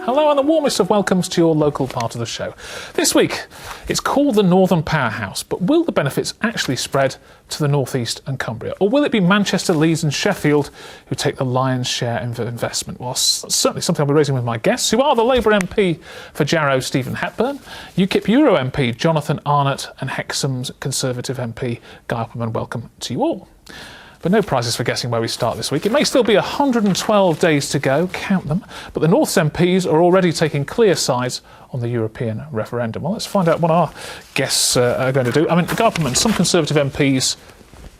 Hello and the warmest of welcomes to your local part of the show. This week, it's called the Northern Powerhouse, but will the benefits actually spread to the North East and Cumbria? Or will it be Manchester, Leeds and Sheffield who take the lion's share of investment? Well, certainly something I'll be raising with my guests, who are the Labour MP for Jarrow, Stephen Hepburn, UKIP Euro MP, Jonathan Arnott, and Hexham's Conservative MP, Guy Opperman. Welcome to you all. But no prizes for guessing where we start this week. It may still be 112 days to go, count them, but the North's MPs are already taking clear sides on the European referendum. Well, let's find out what our guests are going to do. I mean, Guy Opperman, some Conservative MPs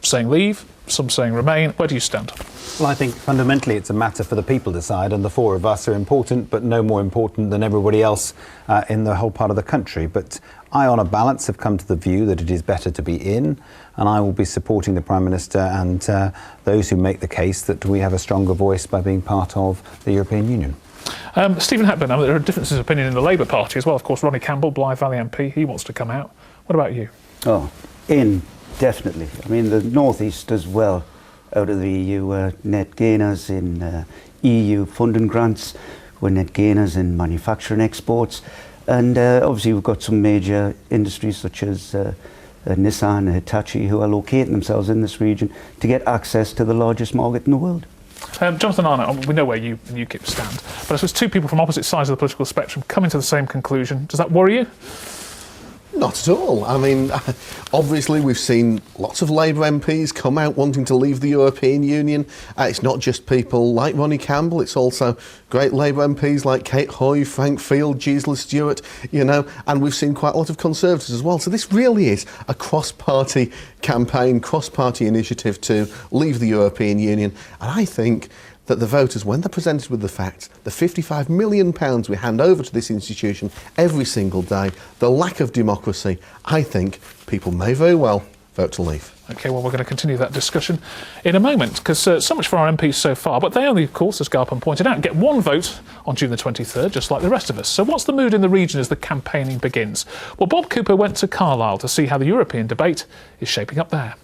saying leave, some saying remain. Where do you stand? Well, I think fundamentally it's a matter for the people to decide, and the four of us are important, but no more important than everybody else in the whole part of the country. But I, on a balance, have come to the view that it is better to be in, and I will be supporting the Prime Minister and those who make the case that we have a stronger voice by being part of the European Union. Stephen Hepburn, I mean, there are differences of opinion in the Labour Party as well. Of course, Ronnie Campbell, Blythe Valley MP, he wants to come out. What about you? Oh, in, definitely. I mean, the North East does well out of the EU. We're net gainers in EU funding grants. We're net gainers in manufacturing exports. And obviously we've got some major industries such as Nissan and Hitachi who are locating themselves in this region to get access to the largest market in the world. Jonathan Arnott, we know where you and UKIP stand, but I suppose two people from opposite sides of the political spectrum coming to the same conclusion. Does that worry you? Not at all. I mean, obviously we've seen lots of Labour MPs come out wanting to leave the European Union. It's not just people like Ronnie Campbell, it's also great Labour MPs like Kate Hoy, Frank Field, Gisela Stewart, you know, and we've seen quite a lot of Conservatives as well. So this really is a cross-party campaign, cross-party initiative to leave the European Union. And I think that the voters, when they're presented with the facts, the £55 million we hand over to this institution every single day, the lack of democracy, I think people may very well vote to leave. OK, well, we're going to continue that discussion in a moment, because so much for our MPs so far, but they only, of course, as Garpin pointed out, get one vote on June the 23rd, just like the rest of us. So what's the mood in the region as the campaigning begins? Well, Bob Cooper went to Carlisle to see how the European debate is shaping up there.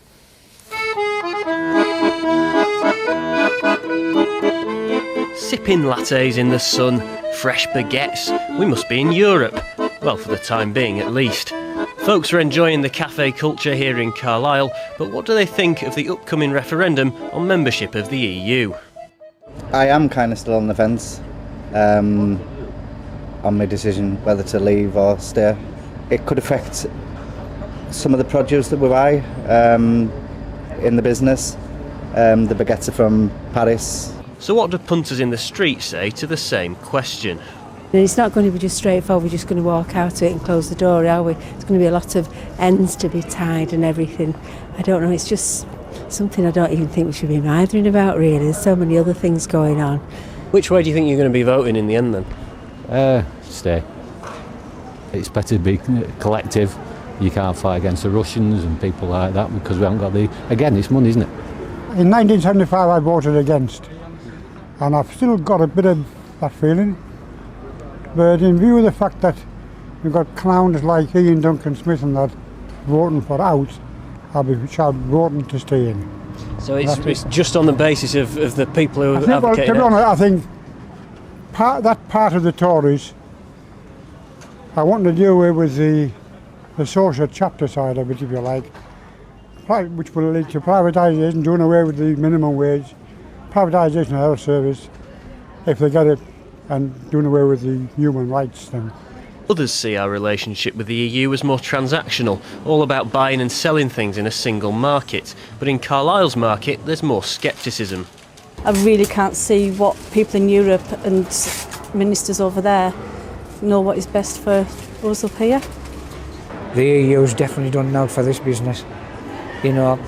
Sipping lattes in the sun, fresh baguettes. We must be in Europe. Well, for the time being at least. Folks are enjoying the cafe culture here in Carlisle, but what do they think of the upcoming referendum on membership of the EU? I am kind of still on the fence on my decision whether to leave or stay. It could affect some of the produce that we buy in the business. The baguettes are from Paris. So what do punters in the street say to the same question? It's not going to be just straightforward, we're just going to walk out of it and close the door, are we? It's going to be a lot of ends to be tied and everything. I don't know, it's just something I don't even think we should be mithering about, really. There's so many other things going on. Which way do you think you're going to be voting in the end then? Stay. It's better to be collective. You can't fight against the Russians and people like that because we haven't got the... Again, it's money, isn't it? In 1975 I voted against, and I've still got a bit of that feeling. But in view of the fact that we've got clowns like Ian Duncan Smith and that voting for out, I'll be voting to stay in. So it's just on the basis of the people who advocate it? To be honest, I think that part of the Tories, I want to deal with the social chapter side of it, if you like, which will lead to privatisation, doing away with the minimum wage, privatisation of health service, if they get it, and doing away with the human rights thing. Others see our relationship with the EU as more transactional, all about buying and selling things in a single market. But in Carlisle's market, there's more scepticism. I really can't see what people in Europe and ministers over there know what is best for us up here. The EU's definitely done now for this business. You know,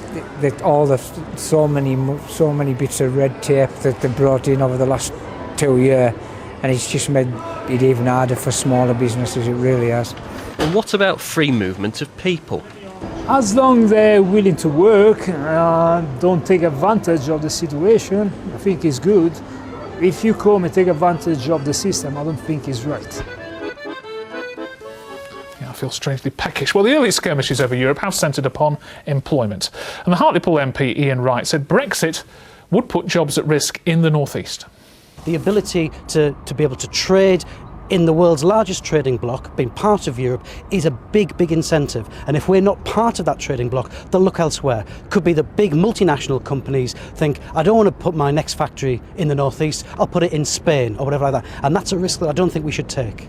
so many bits of red tape that they brought in over the last 2 years, and it's just made it even harder for smaller businesses, it really has. And what about free movement of people? As long as they're willing to work, don't take advantage of the situation, I think it's good. If you come and take advantage of the system, I don't think it's right. I feel strangely peckish. Well, the early skirmishes over Europe have centred upon employment. And the Hartlepool MP Ian Wright said Brexit would put jobs at risk in the northeast. The ability to be able to trade in the world's largest trading bloc, being part of Europe, is a big, big incentive. And if we're not part of that trading bloc, they'll look elsewhere. Could be that big multinational companies think, I don't want to put my next factory in the northeast, I'll put it in Spain or whatever like that. And that's a risk that I don't think we should take.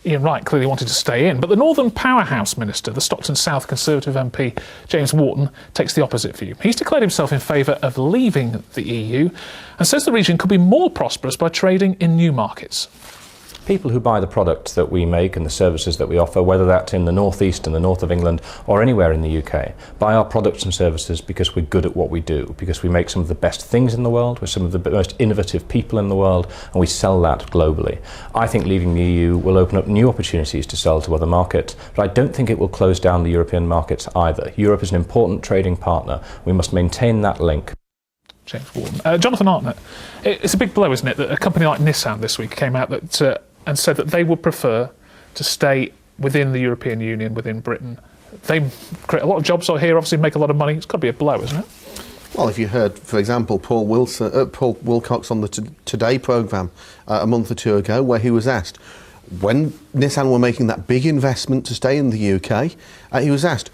Ian Wright clearly wanted to stay in, but the Northern Powerhouse Minister, the Stockton South Conservative MP James Wharton, takes the opposite view. He's declared himself in favour of leaving the EU and says the region could be more prosperous by trading in new markets. People who buy the products that we make and the services that we offer, whether that's in the northeast and the north of England or anywhere in the UK, buy our products and services because we're good at what we do, because we make some of the best things in the world, we're some of the most innovative people in the world, and we sell that globally. I think leaving the EU will open up new opportunities to sell to other markets, but I don't think it will close down the European markets either. Europe is an important trading partner. We must maintain that link. James Wharton. Jonathan Arnott, it's a big blow, isn't it, that a company like Nissan this week came out that and said that they would prefer to stay within the European Union, within Britain. They create a lot of jobs out here, obviously make a lot of money. It's got to be a blow, isn't it? Well, if you heard, for example, Paul Wilcox on the Today programme a month or two ago, where he was asked, when Nissan were making that big investment to stay in the UK, he was asked,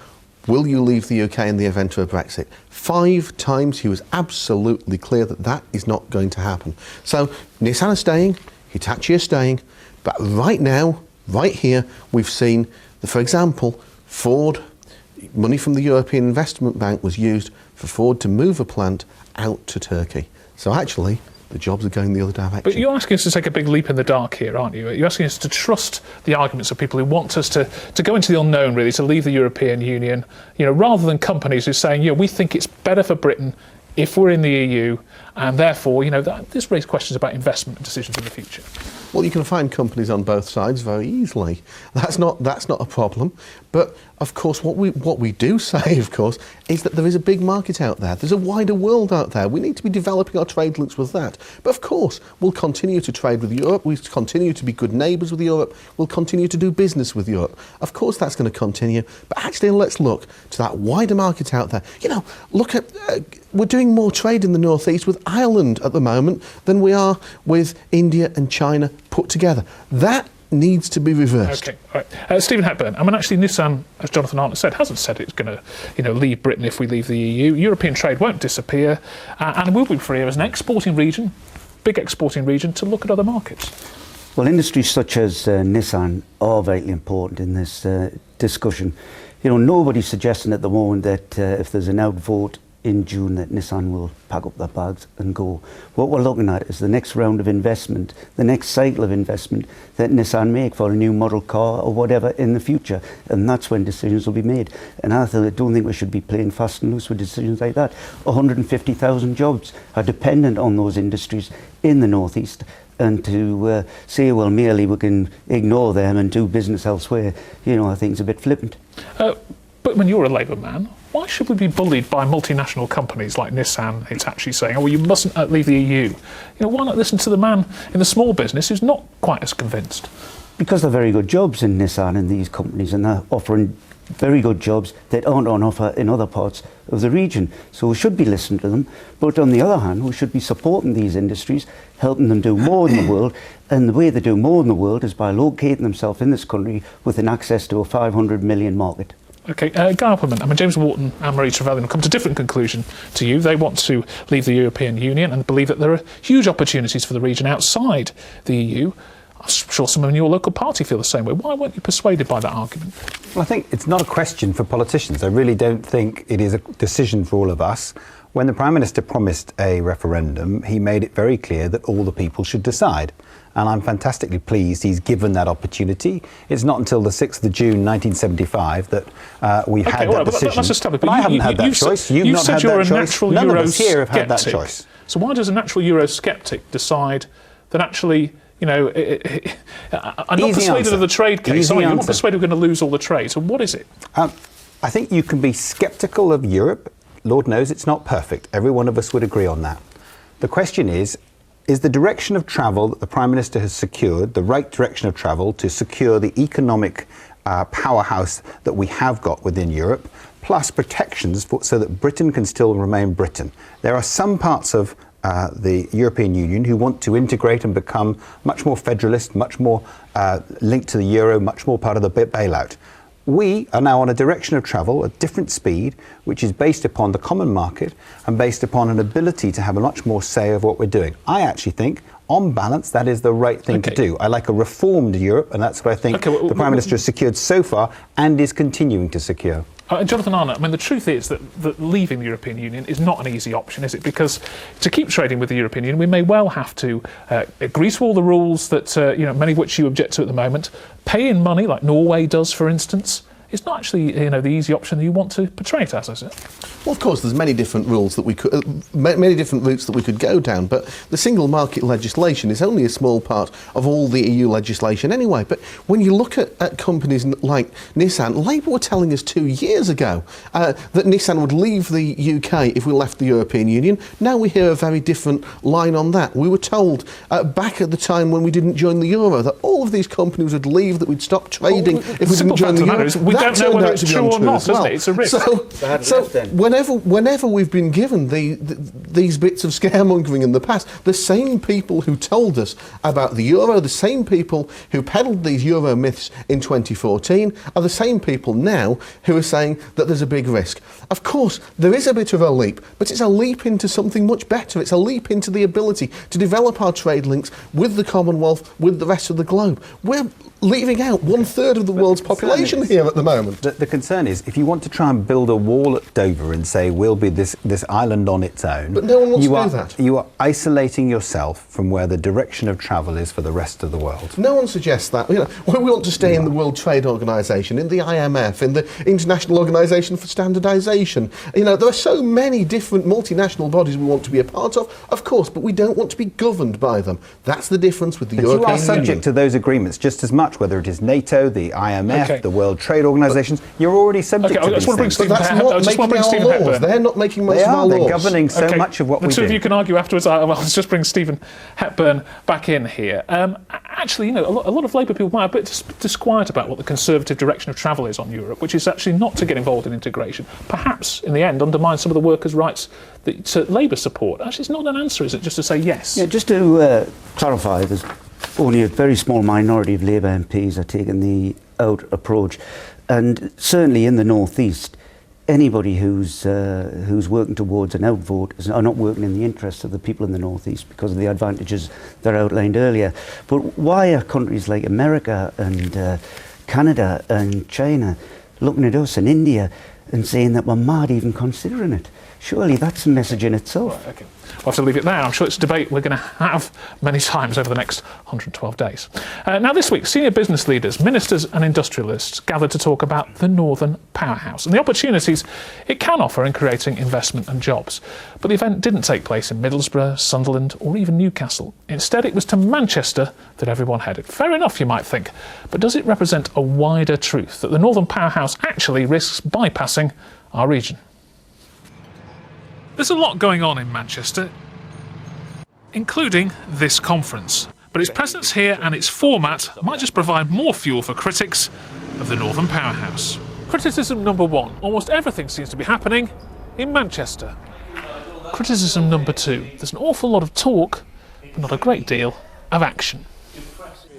will you leave the UK in the event of a Brexit? 5 times he was absolutely clear that that is not going to happen. So Nissan are staying, Hitachi are staying, but right now, right here, we've seen that, for example, Ford, money from the European Investment Bank was used for Ford to move a plant out to Turkey. So actually, the jobs are going the other direction. But you're asking us to take a big leap in the dark here, aren't you? You're asking us to trust the arguments of people who want us to go into the unknown, really, to leave the European Union, rather than companies who are saying, we think it's better for Britain if we're in the EU, and therefore, this raises questions about investment and decisions in the future. Well, you can find companies on both sides very easily. That's not a problem. But of course, what we do say, of course, is that there is a big market out there. There's a wider world out there. We need to be developing our trade links with that. But of course, we'll continue to trade with Europe. We continue to be good neighbours with Europe. We'll continue to do business with Europe. Of course, that's going to continue. But actually, let's look to that wider market out there. Look at we're doing more trade in the northeast with Ireland at the moment than we are with India and China put together. That needs to be reversed. Okay, all right. Stephen Hepburn, actually Nissan, as Jonathan Arnott said, hasn't said it's going to leave Britain if we leave the EU. European trade won't disappear, and we'll be free as an exporting region, big exporting region, to look at other markets. Well, industries such as Nissan are vitally important in this discussion. Nobody's suggesting at the moment that if there's an outvote in June that Nissan will pack up their bags and go. What we're looking at is the next round of investment, the next cycle of investment that Nissan make for a new model car or whatever in the future, and that's when decisions will be made. And I don't think we should be playing fast and loose with decisions like that. 150,000 jobs are dependent on those industries in the northeast, and to say, well, merely we can ignore them and do business elsewhere, I think it's a bit flippant. But when you're a Labour man, why should we be bullied by multinational companies like Nissan, Hitachi, saying, you mustn't leave the EU? Why not listen to the man in the small business who's not quite as convinced? Because they're very good jobs in Nissan and these companies, and they're offering very good jobs that aren't on offer in other parts of the region. So we should be listening to them. But on the other hand, we should be supporting these industries, helping them do more in the world. And the way they do more in the world is by locating themselves in this country with an access to a 500 million market. Okay, Guy Opperman, James Wharton and Marie Trevelyan have come to a different conclusion to you. They want to leave the European Union and believe that there are huge opportunities for the region outside the EU. I'm sure some in your local party feel the same way. Why weren't you persuaded by that argument? Well, I think it's not a question for politicians. I really don't think it is a decision for all of us. When the Prime Minister promised a referendum, he made it very clear that all the people should decide. And I'm fantastically pleased he's given that opportunity. It's not until the 6th of June 1975 that we've had that decision. But I haven't had that choice. You've not had that choice. None of us here have had that choice. So why does a natural Eurosceptic decide that actually, I'm not persuaded of the trade case, are you? You're not persuaded we're going to lose all the trade. So what is it? I think you can be sceptical of Europe. Lord knows it's not perfect. Every one of us would agree on that. The question is the direction of travel that the Prime Minister has secured the right direction of travel to secure the economic powerhouse that we have got within Europe, plus protections so that Britain can still remain Britain. There are some parts of the European Union who want to integrate and become much more federalist, much more linked to the euro, much more part of the bailout. We are now on a direction of travel, a different speed, which is based upon the common market and based upon an ability to have a much more say of what we're doing. I actually think, on balance, that is the right thing to do. I like a reformed Europe, and that's what I think the Prime Minister has secured so far and is continuing to secure. Jonathan Arnott, I mean, the truth is that leaving the European Union is not an easy option, is it? Because to keep trading with the European Union, we may well have to agree to all the rules that, many of which you object to at the moment, pay in money, like Norway does, for instance. It's not actually, the easy option that you want to portray it as, is it? Well, of course, there's many different rules that we could, many different routes that we could go down. But the single market legislation is only a small part of all the EU legislation anyway. But when you look at companies like Nissan, Labour were telling us 2 years ago that Nissan would leave the UK if we left the European Union. Now we hear a very different line on that. We were told back at the time when we didn't join the euro that all of these companies would leave, that we'd stop trading if we didn't join the euro. We don't know whether it's true or not, isn't it? It's a risk. So whenever we've been given these bits of scaremongering in the past, the same people who told us about the euro, the same people who peddled these euro myths in 2014, are the same people now who are saying that there's a big risk. Of course, there is a bit of a leap, but it's a leap into something much better. It's a leap into the ability to develop our trade links with the Commonwealth, with the rest of the globe. We're leaving out 1/3 of the world's population here at the moment. The concern is, if you want to try and build a wall at Dover and say we'll be this island on its own, but no one wants to do that. You are isolating yourself from where the direction of travel is for the rest of the world. No one suggests that. We want to stay in the World Trade Organization, in the IMF, in the International Organization for Standardization. There are so many different multinational bodies we want to be a part of course, but we don't want to be governed by them. That's the difference with the European Union. You are subject to those agreements just as much, whether it is NATO, the IMF, the World Trade Organizations. You're already subject to these things. But that's not making our laws. They're not making most of our laws. They're governing so much of what we do. The two of you can argue afterwards. Let's just bring Stephen Hepburn back in here. Actually, a lot of Labour people might be a bit disquiet about what the Conservative direction of travel is on Europe, which is actually not to get involved in integration. Perhaps, in the end, undermine some of the workers' rights that Labour support. Actually, it's not an answer, is it, just to say yes? Yeah, just to clarify, there's only a very small minority of Labour MPs are taking the out approach, and certainly in the North East, anybody who's working towards an outvote are not working in the interests of the people in the North East because of the advantages that are outlined earlier. But why are countries like America and Canada and China looking at us and India and saying that we're mad even considering it? Surely that's a message in itself. Right, okay. We'll have to leave it there. I'm sure it's a debate we're going to have many times over the next 112 days. Now this week, senior business leaders, ministers and industrialists gathered to talk about the Northern Powerhouse and the opportunities it can offer in creating investment and jobs. But the event didn't take place in Middlesbrough, Sunderland or even Newcastle. Instead, it was to Manchester that everyone headed. Fair enough, you might think. But does it represent a wider truth that the Northern Powerhouse actually risks bypassing our region? There's a lot going on in Manchester, including this conference. But its presence here and its format might just provide more fuel for critics of the Northern Powerhouse. Criticism number one. Almost everything seems to be happening in Manchester. Criticism number two. There's an awful lot of talk, but not a great deal of action.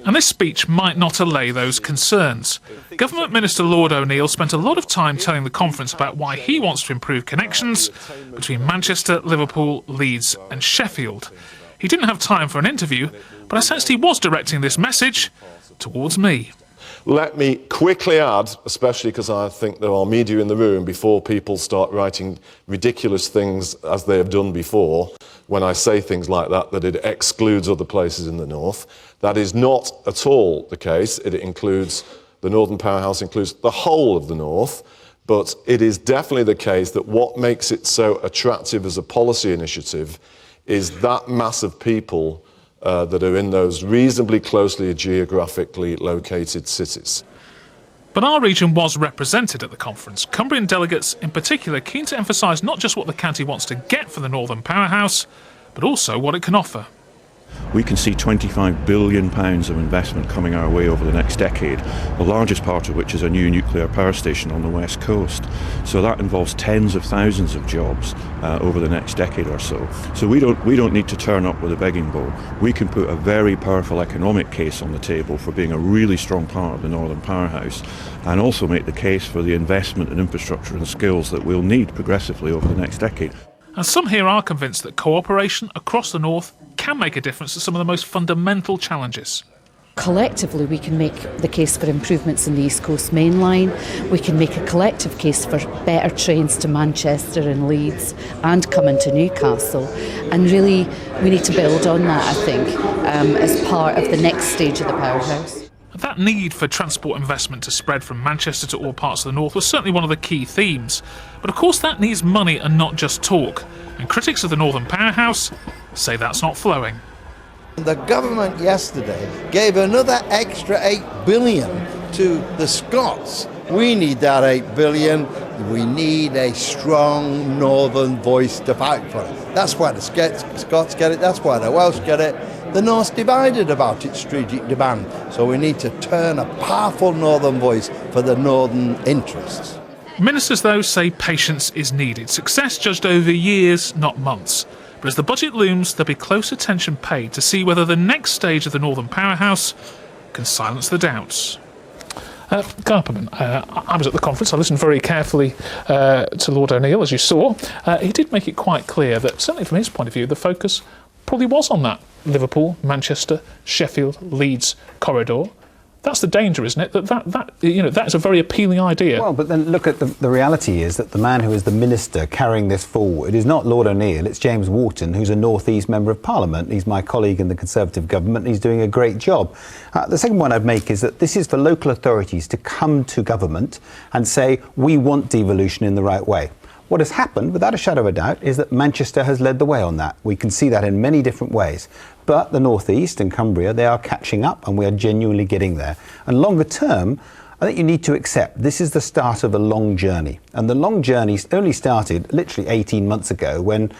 And this speech might not allay those concerns. Government Minister Lord O'Neill spent a lot of time telling the conference about why he wants to improve connections between Manchester, Liverpool, Leeds and Sheffield. He didn't have time for an interview, but I sensed he was directing this message towards me. Let me quickly add, especially because I think there are media in the room, before people start writing ridiculous things as they have done before, when I say things like that it excludes other places in the north. That is not at all the case. It includes, the Northern Powerhouse includes the whole of the north, but it is definitely the case that what makes it so attractive as a policy initiative is that mass of people that are in those reasonably closely geographically located cities. But our region was represented at the conference. Cumbrian delegates in particular keen to emphasise not just what the county wants to get from the Northern Powerhouse, but also what it can offer. We can see £25 billion of investment coming our way over the next decade, the largest part of which is a new nuclear power station on the west coast. So that involves tens of thousands of jobs over the next decade or so. So we don't need to turn up with a begging bowl. We can put a very powerful economic case on the table for being a really strong part of the Northern Powerhouse, and also make the case for the investment in infrastructure and skills that we'll need progressively over the next decade. And some here are convinced that cooperation across the North can make a difference to some of the most fundamental challenges. Collectively, we can make the case for improvements in the East Coast Main Line. We can make a collective case for better trains to Manchester and Leeds and coming to Newcastle. And really, we need to build on that, I think, as part of the next stage of the powerhouse. That need for transport investment to spread from Manchester to all parts of the North was certainly one of the key themes. But of course that needs money and not just talk. And critics of the Northern Powerhouse say that's not flowing. The government yesterday gave another extra $8 billion to the Scots. We need that $8 billion. We need a strong northern voice to fight for it. That's why the Scots get it, that's why the Welsh get it. The North's divided about its strategic demand, so we need to turn a powerful northern voice for the northern interests. Ministers, though, say patience is needed. Success judged over years, not months. But as the budget looms, there'll be close attention paid to see whether the next stage of the Northern Powerhouse can silence the doubts. Garperman, I was at the conference. I listened very carefully to Lord O'Neill, as you saw. He did make it quite clear that, certainly from his point of view, the focus probably was on that Liverpool, Manchester, Sheffield, Leeds corridor. That's the danger, isn't it? That is a very appealing idea. Well, but then look at the reality is that the man who is the minister carrying this forward is not Lord O'Neill, it's James Wharton, who's a North East Member of Parliament. He's my colleague in the Conservative government, and he's doing a great job. The second one I'd make is that this is for local authorities to come to government and say, we want devolution in the right way. What has happened, without a shadow of a doubt, is that Manchester has led the way on that. We can see that in many different ways. But the North East and Cumbria, they are catching up, and we are genuinely getting there. And longer term, I think you need to accept this is the start of a long journey. And the long journey only started literally 18 months ago when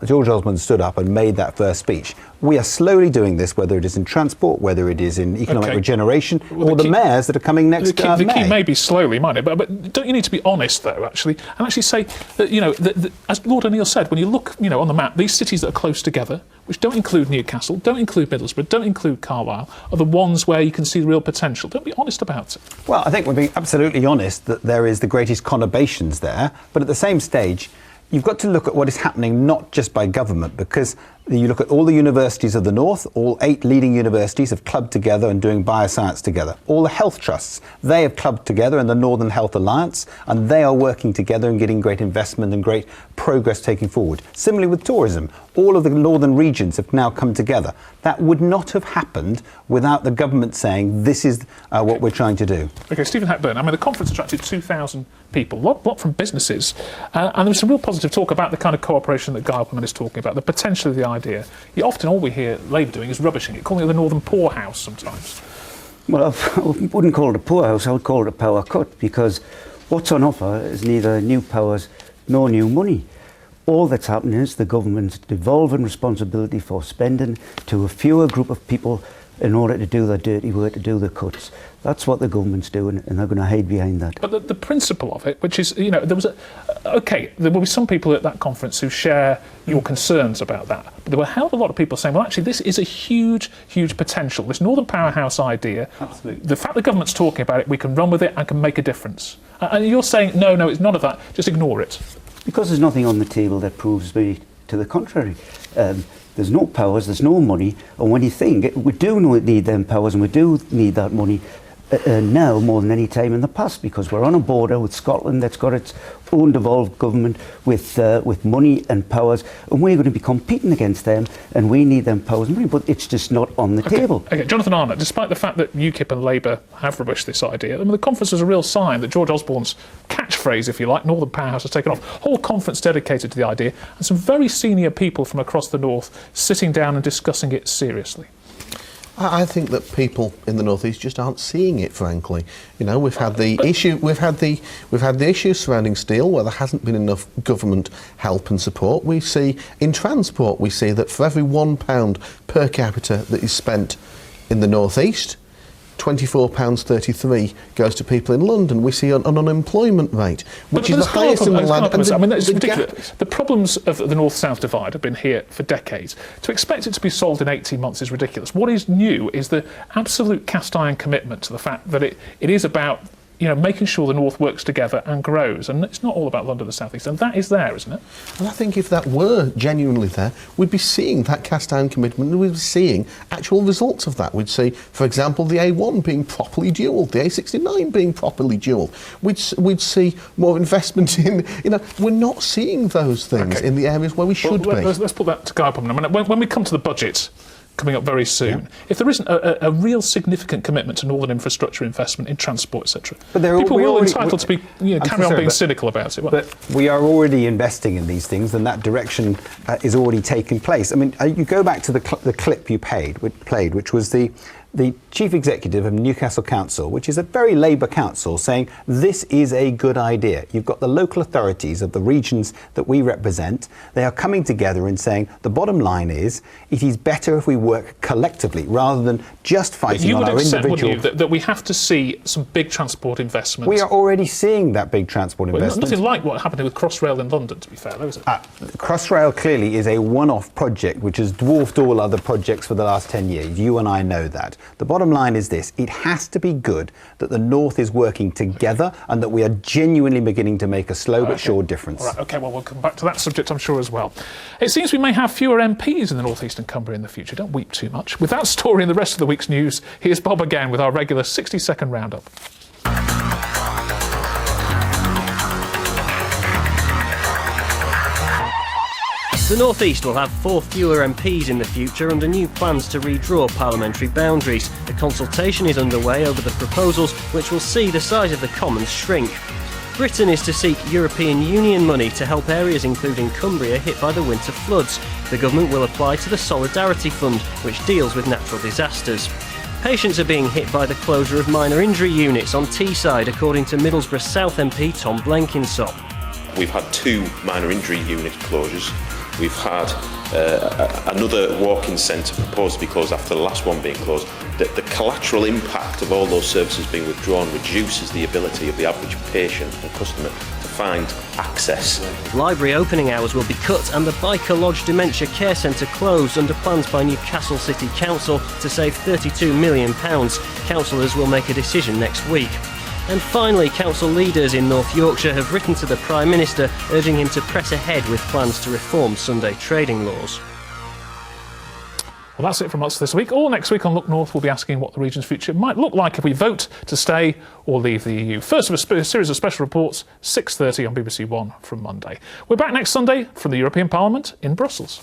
George Osborne stood up and made that first speech. We are slowly doing this, whether it is in transport, whether it is in economic regeneration, or the mayors that are coming next May. The key may be slowly, might it? But don't you need to be honest, though, actually, and actually say that, as Lord O'Neill said, when you look, on the map, these cities that are close together, which don't include Newcastle, don't include Middlesbrough, don't include Carlisle, are the ones where you can see the real potential. Don't be honest about it. Well, I think we're being absolutely honest that there is the greatest conurbations there, but at the same stage, you've got to look at what is happening not just by government, because you look at all the universities of the North, all 8 leading universities have clubbed together and doing bioscience together. All the health trusts, they have clubbed together in the Northern Health Alliance, and they are working together and getting great investment and great progress taking forward. Similarly with tourism, all of the northern regions have now come together. That would not have happened without the government saying this is what we're trying to do. OK, Stephen Hepburn, the conference attracted 2,000 people, a lot from businesses, and there was some real positive talk about the kind of cooperation that Guy Opperman is talking about, the potential of the idea. Often all we hear Labour doing is rubbishing it, calling it the Northern Poorhouse sometimes. Well, I wouldn't call it a poorhouse, I would call it a power cut, because what's on offer is neither new powers nor new money. All that's happening is the government's devolving responsibility for spending to a fewer group of people in order to do their dirty work, to do the cuts. That's what the government's doing, and they're going to hide behind that. But the principle of it, which is, there will be some people at that conference who share your concerns about that. But there were a hell of a lot of people saying, well, actually, this is a huge, huge potential. This Northern Powerhouse idea, absolutely. The fact the government's talking about it, we can run with it and can make a difference. And you're saying, no, it's none of that, just ignore it. Because there's nothing on the table that proves me to the contrary. There's no powers, there's no money, and when you think we do need them powers and we do need that money now more than any time in the past, because we're on a border with Scotland that's got its own devolved government with money and powers, and we're going to be competing against them, and we need them powers and money, but it's just not on the table. Okay, Jonathan Arnott, despite the fact that UKIP and Labour have rubbished this idea, the conference was a real sign that George Osborne's catchphrase, if you like, Northern Powerhouse, has taken off. Whole conference dedicated to the idea, and some very senior people from across the North sitting down and discussing it seriously. I think that people in the northeast just aren't seeing it. Frankly, you know, we've had the issue surrounding steel, where there hasn't been enough government help and support. We see in transport, we see that for every £1 per capita that is spent in the northeast, £24.33 goes to people in London. We see an unemployment rate, which is the highest in the land. I mean, it's ridiculous. The problems of the north-south divide have been here for decades. To expect it to be solved in 18 months is ridiculous. What is new is the absolute cast-iron commitment to the fact that it is about, you know, making sure the north works together and grows, and it's not all about London, the southeast, and that is there, isn't it? And I think if that were genuinely there, we'd be seeing that cast-iron commitment, and we'd be seeing actual results of that. We'd see, for example, the A1 being properly dualled, the A69 being properly dualled. We'd see more investment in, you know, we're not seeing those things in the areas where we should be. Let's put that to Guy upon a minute. When we come to the budget coming up very soon, if there isn't a real significant commitment to northern infrastructure investment in transport, etc., people will entitled to be, you know, carry on being cynical about it. But we are already investing in these things, and that direction is already taking place. I mean, you go back to the clip you played, which was the chief executive of Newcastle Council, which is a very Labour council, saying this is a good idea. You've got the local authorities of the regions that we represent. They are coming together and saying the bottom line is it is better if we work collectively rather than just fighting on our individual. You would accept, wouldn't you, that we have to see some big transport investment? We are already seeing that big transport investment. Nothing like what happened with Crossrail in London, to be fair, though, is it? Crossrail clearly is a one-off project which has dwarfed all other projects for the last 10 years. You and I know that. The bottom line is this: it has to be good that the North is working together and that we are genuinely beginning to make a slow but sure difference. All right, OK, well, we'll come back to that subject, I'm sure, as well. It seems we may have fewer MPs in the North East and Cumbria in the future. Don't weep too much. With that story and the rest of the week's news, here's Bob again with our regular 60-second roundup. The North East will have 4 fewer MPs in the future under new plans to redraw parliamentary boundaries. A consultation is underway over the proposals, which will see the size of the Commons shrink. Britain is to seek European Union money to help areas including Cumbria hit by the winter floods. The government will apply to the Solidarity Fund, which deals with natural disasters. Patients are being hit by the closure of minor injury units on Teesside, according to Middlesbrough South MP Tom Blenkinsop. We've had 2 minor injury unit closures. We've had another walk-in centre proposed to be closed after the last one being closed. The collateral impact of all those services being withdrawn reduces the ability of the average patient and customer to find access. Library opening hours will be cut and the Biker Lodge Dementia Care Centre closed under plans by Newcastle City Council to save £32 million. Councillors will make a decision next week. And finally, council leaders in North Yorkshire have written to the Prime Minister urging him to press ahead with plans to reform Sunday trading laws. Well, that's it from us this week. All next week on Look North, we'll be asking what the region's future might look like if we vote to stay or leave the EU. First of a series of special reports, 6:30 on BBC One from Monday. We're back next Sunday from the European Parliament in Brussels.